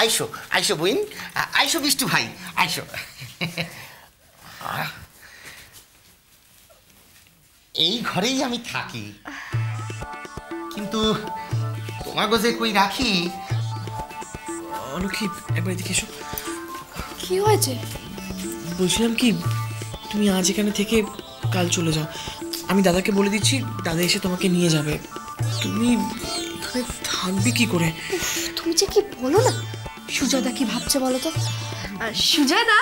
আইসো আইসো বইন, আইসো বিষ্টু ভাই, আইসো। এই ঘরেই আমি থাকি, কিন্তু তোমাকে যে কই রাখি। অলক্ষী, একবার এদিকে এসো। কি হয়েছে? বলছিলাম কি, তুমি আজ এখানে থেকে কাল চলে যাও। আমি দাদাকে বলে দিচ্ছি, দাদা এসে তোমাকে নিয়ে যাবে। তুমি এখানে থাকবে কি করে? তুমি যে কি বলো না। সুজয়দা কি ভাবছে বলো তো? সুজয়দা,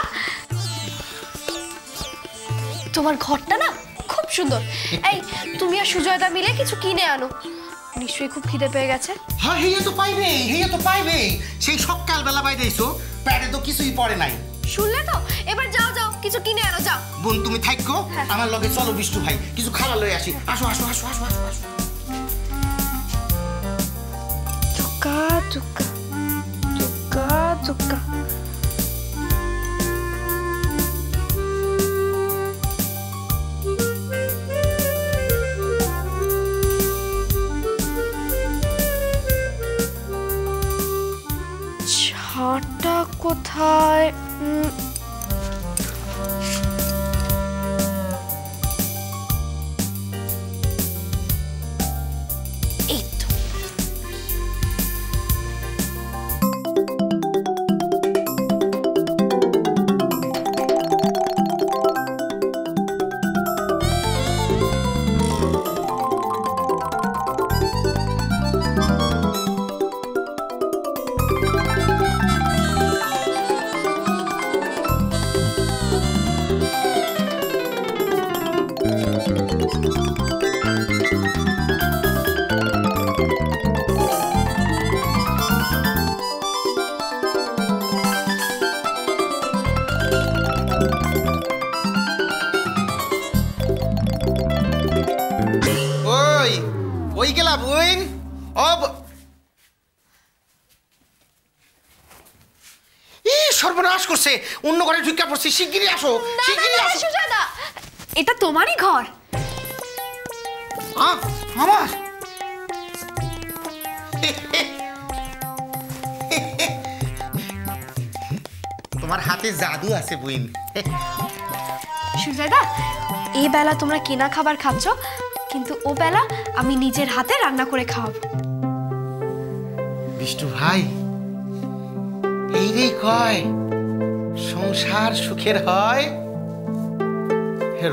তোমার ঘরটা না খুব সুন্দর। এই তুমি আর সুজয়দা মিলে কিছু কিনে আনো, নিশ্চয়ই খুব খিদে পেয়ে গেছে। হ্যাঁ, হেয়ে তো পাইবে, হেয়ে তো পাইবে। সেই সকালবেলা বাইরে এসো, প্যাডে তো কিছুই পড়ে নাই। শুনলে তো, এবার যাও যাও কিছু কিনে আনো, যাও। বোন তুমি থাকো, আমার লগে চলো বিষ্টু ভাই, কিছু খাবার লয়ে আসি। আসো আসো আসো আসো আসো আসো। চুকা চুকা চুকা চুকা। ছাটা কোথায়? এই তো। ওই গেলা বইন। সর্বনাশ করছে, অন্য ঘরে ঢুকে পড়ছি। শিগগিরই আসো, শিগগিরই আসো। সুজয়দা, এটা তোমারই ঘর। আমার তোমার হাতে জাদু আছে বইন। সুজয়দা, এই বেলা তোমরা কেনা খাবার খাচ্ছ, কিন্তু ও বেলা আমি নিজের হাতে রান্না করে খাওয়াবো। বিষ্টু ভাই, এই রে কয় সংসার সুখের হয়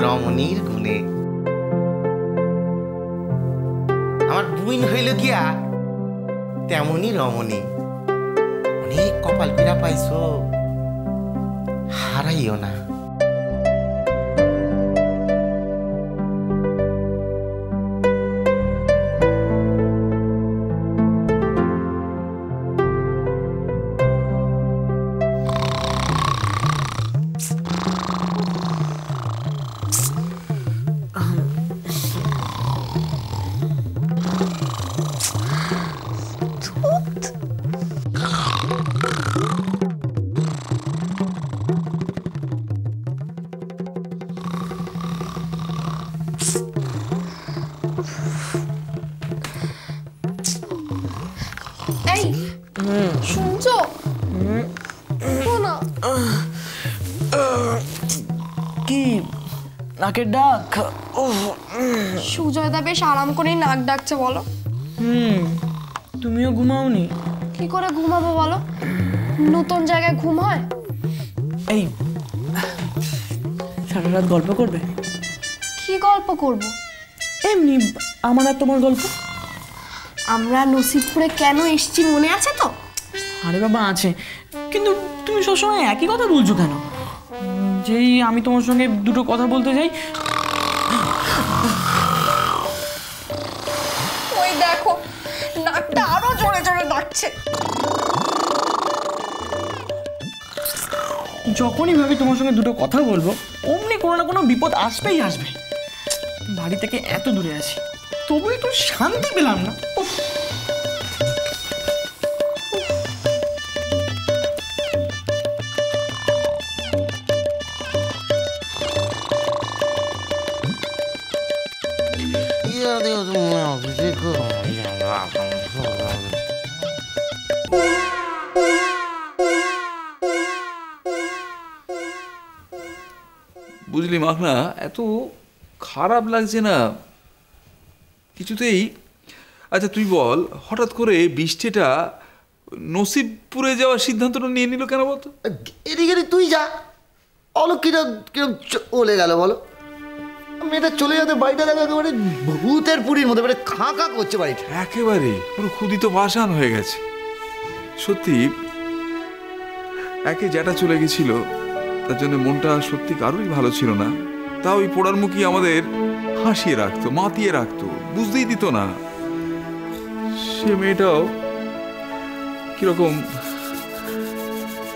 রমণীর গুণে। আমার বুইন হইল গিয়া তেমনই রমণী। অনেক কপাল পীড়া পাইছো, হারাইও না। এই শুনছো? কি নাকের ডাক? সুজয়দা বেশ আরাম করে নাক ডাকছে বলো। তুমিও ঘুমাওনি? কি করে ঘুমাবো বলো, নতুন জায়গায় ঘুম হয়? এই সারা রাত গল্প করবে? কি গল্প করব? এমনি আমার আর তোমার গল্প। আমরা নসিবপুরে কেন এসেছি মনে আছে তো? আরে বাবা আছে, কিন্তু তুমি সবসময় একই কথা বলছো কেন? যেই আমি তোমার সঙ্গে দুটো কথা বলতে যাই, ওই দেখো নাকটা আরো জোরে জোরে ডাকছে। যখনই ভাবি তোমার সঙ্গে দুটো কথা বলবো, অমনি কোনো না কোনো বিপদ আসবেই আসবে। বাড়ি থেকে এত দূরে আছি, তবু একটু শান্তি পেলাম না। Io devo বুঝলি মাখনা, এত খারাপ লাগছে না কিছুতেই। আচ্ছা তুই বল, হঠাৎ করে বৃষ্টিটা নসিবপুরে যাওয়ার সিদ্ধান্তটা নিয়ে নিল কেন বলতো? এদিকে তুই যা, অলোক কিরম কিরম চলে গেল বলো। মেয়েটা চলে যাতে বাড়িটা দেখো একেবারে ভূতের পুরীর মধ্যে, মানে খাঁ খাঁ করছে বাড়িটা। একেবারে পুরো ক্ষুদিত পাষাণ হয়ে গেছে সত্যি। একে যেটা চলে গেছিল তার জন্য মনটা সত্যি কারোরই ভালো ছিল না। তা ওই পোড়ার মুখী আমাদের হাসিয়ে রাখতো, মাতিয়ে রাখতো, বুঝতেই দিত না। সে মেয়েটাও কিরকম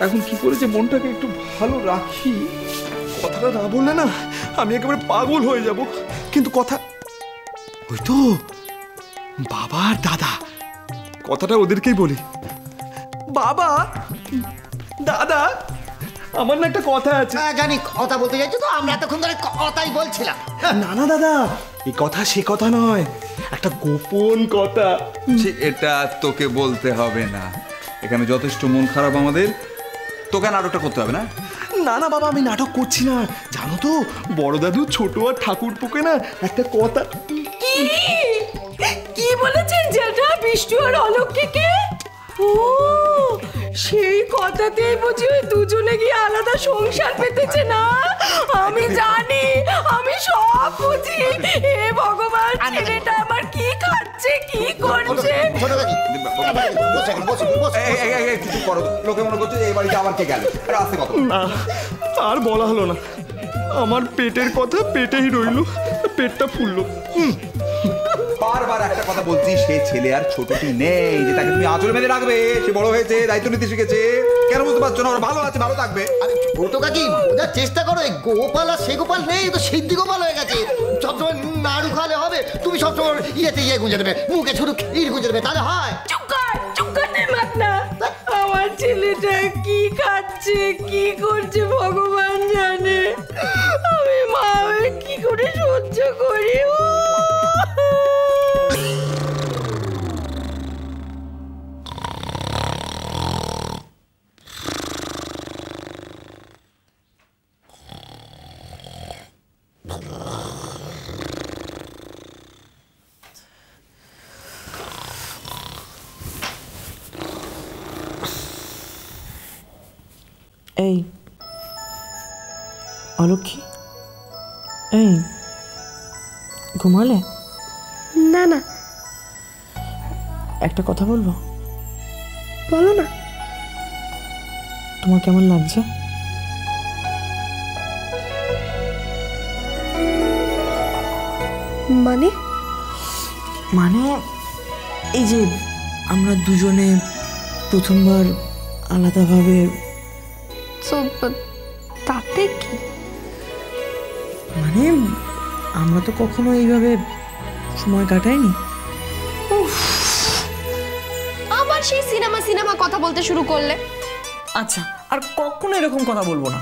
এখন কি করেছে, মনটাকে একটু ভালো রাখি। কথাটা না বললে না আমি একেবারে পাগল হয়ে যাব। কিন্তু কথা ওই তো বাবা আর দাদা, কথাটা ওদেরকেই বলি। বাবা, দাদা, আমার না একটা কথা আছে। জানি কথা বলতে চাইছো তো, আমরা এতক্ষণ ধরে কথাই বলছিলাম। না না দাদা, এই কথা সে কথা নয়, একটা গোপন কথা। এটা তোকে বলতে হবে না, এখানে যথেষ্ট মন খারাপ আমাদের, তোকে নাটকটা করতে হবে না। না না বাবা, আমি নাটক করছি না। জানো তো বড় দাদু ছোট আর ঠাকুরপুকে না একটা কথা। কি বলেছেন যেটা বিষ্টু আর অলৌকিকে? ও সেই কথাতেই বুঝি ওই দুজনে গিয়ে আলাদা সংসার পেতেছে না? আমি জানি, আমি সব বুঝি। হে ভগবান, ছেলেটা আমার কি খাচ্ছে, কি করছে? লোকে মনে করছে এই বাড়িতে আবার কে গেল। না আর বলা হলো না, আমার পেটের কথা পেটেই রইলো, পেটটা ফুললো। বারবার একটা কথা বলছি, সে ছেলে আর ছোটটি নেই যে তাকে তুমি আঁচলে বেঁধে রাখবে। সে বড় হয়েছে, দায়িত্ব নিতে শিখেছে। কেন বুঝতে পারছো না? ওরা ভালো আছে, ভালো থাকবে। আরে ছোট কাকি বোঝার চেষ্টা করো, এই গোপাল আর সে গোপাল নেই, তো সিদ্ধি গোপাল হয়ে গেছে। সবসময় নাড়ু খাওয়ালে হবে? তুমি সবসময় ইয়ে গুঁজে দেবে, মুখে শুধু ক্ষীর গুঁজে দেবে, তাহলে হয়? চুপ কর নে মাগনা। আমার ছেলেটা কি খাচ্ছে, কি করছে ভগবান জানে। আমি মা হয়ে কি করে সহ্য করি? এই অলক্ষী, এই ঘুমালে? না না, একটা কথা বলবো? বলো না। তোমার কেমন লাগছে? মানে? মানে এই যে আমরা দুজনে প্রথমবার আলাদাভাবে। তো তাতে কি? মানে আমরা তো কখনো এইভাবে সময় কাটাইনি। আবার সেই সিনেমা কথা বলতে শুরু করলে। আচ্ছা, আর কখনো এরকম কথা বলবো না।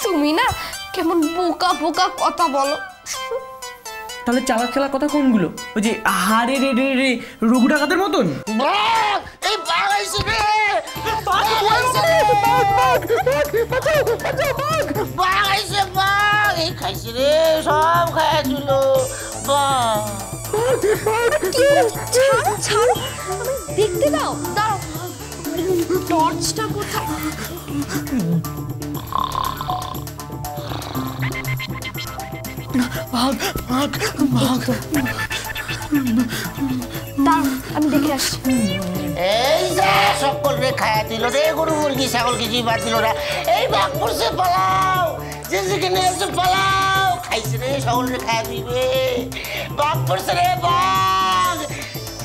তুমি না কেমন বোকা বোকা কথা বলো। তাহলে চালাক খেলা কথা কোনগুলো? ওই যে হারে রে রে রে রঘু ডাকাতের মতন? এই বাঘ আইছে রে, বাঘ আইছে, বাঘ এই খাইছে রে, সব খাইয়া দিল বাঘ। ছাড়ো, দেখতে দাও, দাঁড়াও। টর্চটা কোথায়? দাঁড়াও, আমি দেখে আসছি। এই যা সকল রে খাইয়া দিল রে, গরু মুরগি ছাগল কিছুই বাদ দিল না। এই বাঘ পড়ছে, পালাও, যে যেখানে আছে পালাও। খাইছে রে, সকল রে খাইয়া দিবে, বাঘ পড়ছে রে, বাঘ।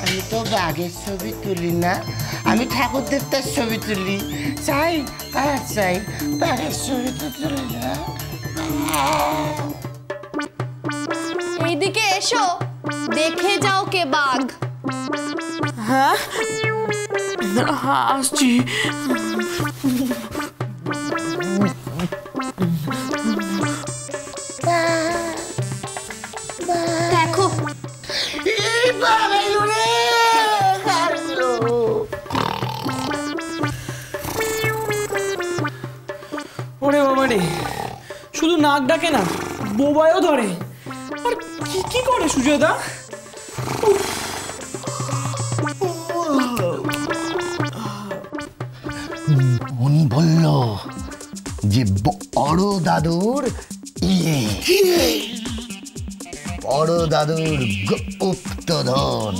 আমি তো বাঘের ছবি তুলি না, আমি ঠাকুর দেবতার ছবি তুলি। চাই কার চাই, বাঘের ছবি তো তুলি না। এইদিকে এসো, দেখে যাও কে বাঘ। হ্যাঁ আসছি। দেখো এই বাঘ আইলো রে, কাটলো। ওরে বাবা রে, শুধু না নাক ডাকে না, বোবায়ও ধরে। আর কি কি করে সুজয়দা? উনি বলল যে বড় দাদুর বড় দাদুর গুপ্তধন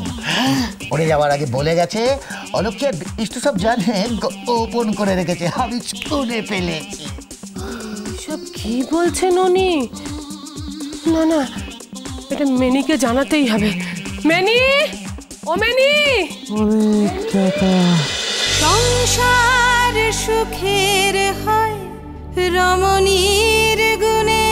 উনি যাওয়ার আগে বলে গেছে, অলক্ষ্মী আর বিষ্টু সব জানে গোপন করে রেখেছে, আমি শুনে ফেলেছি। সব কি বলছেন উনি? না না, এটা মেনিকে জানাতেই হবে। মেনি, ও মেনি! অনেক টাকা। সংসার সুখের হয় রমণীর গুণে,